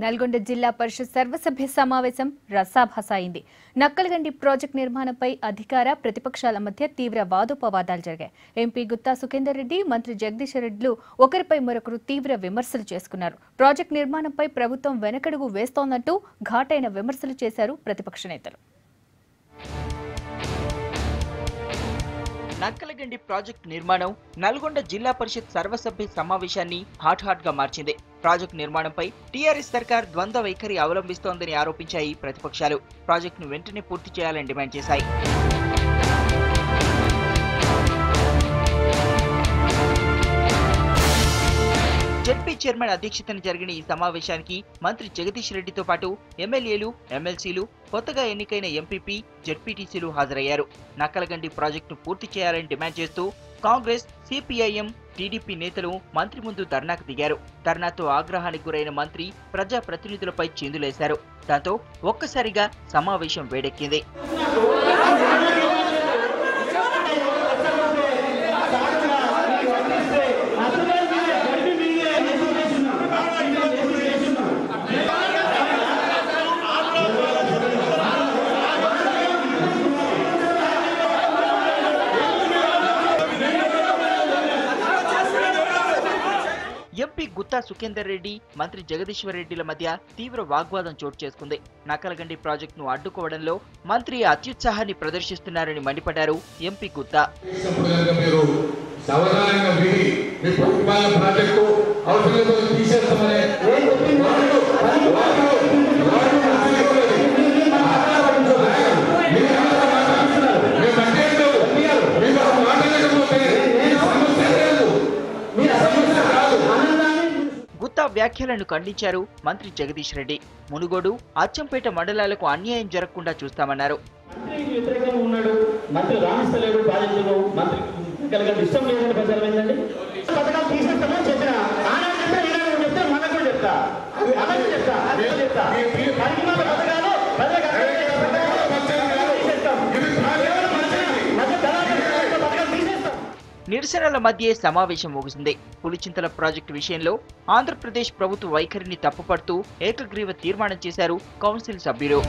నల్గొండ జిల్లా పరిషత్ సర్వసభ్య సమావేశం రసాభాస అయింది. నక్కలగండి ప్రాజెక్టు నిర్మాణంపై అధికార ప్రతిపక్షాల మధ్య తీవ్ర వాదోపవాదాలు జరిగాయి. ఎంపీ గుత్తా సుఖేందర్ రెడ్డి, మంత్రి జగదీష్ రెడ్డిలు ఒకరిపై మరొకరు తీవ్ర విమర్శలు చేసుకున్నారు. ప్రాజెక్టు నిర్మాణంపై ప్రభుత్వం వెనకడుగు వేస్తోందంటూ ఘాటైన విమర్శలు చేశారు ప్రతిపక్ష నేతలు. నక్కలగండి ప్రాజెక్టు నిర్మాణం నల్గొండ జిల్లా పరిషత్ సర్వసభ్య సమావేశాన్ని హాట్ గా మార్చింది. ప్రాజెక్టు నిర్మాణంపై టీఆర్ఎస్ సర్కార్ ద్వంద్వ వైఖరి అవలంబిస్తోందని ఆరోపించాయి ప్రతిపక్షాలు. ప్రాజెక్టును వెంటనే పూర్తి చేయాలని డిమాండ్ చేశాయి. జెడ్పీ చైర్మన్ అధ్యక్షతన జరిగిన ఈ సమావేశానికి మంత్రి జగదీష్ రెడ్డితో పాటు ఎమ్మెల్యేలు, ఎమ్మెల్సీలు, కొత్తగా ఎన్నికైన ఎంపీపీ, జెడ్పీటీసీలు హాజరయ్యారు. నక్కలగండి ప్రాజెక్టును పూర్తి చేయాలని డిమాండ్ చేస్తూ కాంగ్రెస్, సిపిఐఎం, టీడీపీ నేతలు మంత్రి ముందు ధర్నాకు దిగారు. ధర్నాతో ఆగ్రహానికి గురైన మంత్రి ప్రజా ప్రతినిధులపై చిందులేశారు. దాంతో ఒక్కసారిగా సమావేశం వేడెక్కింది. ఎంపీ గుత్తా సుఖేందర్ రెడ్డి, మంత్రి జగదీశ్వర్ రెడ్డిల మధ్య తీవ్ర వాగ్వాదం చోటు చేసుకుంది. నక్కలగండి ప్రాజెక్టును అడ్డుకోవడంలో మంత్రి అత్యుత్సాహాన్ని ప్రదర్శిస్తున్నారని మండిపడ్డారు ఎంపీ గుత్తా. గుత్తా వ్యాఖ్యలను ఖండించారు మంత్రి జగదీష్ రెడ్డి. మునుగోడు, అచ్చంపేట మండలాలకు అన్యాయం జరగకుండా చూస్తామన్నారు. నిరసనల మధ్య సమావేశం ముగిసింది. పులిచింతల ప్రాజెక్టు విషయంలో ఆంధ్రప్రదేశ్ ప్రభుత్వ వైఖరిని తప్పుపడుతూ ఏకగ్రీవ తీర్మానం చేశారు కౌన్సిల్ సభ్యులు.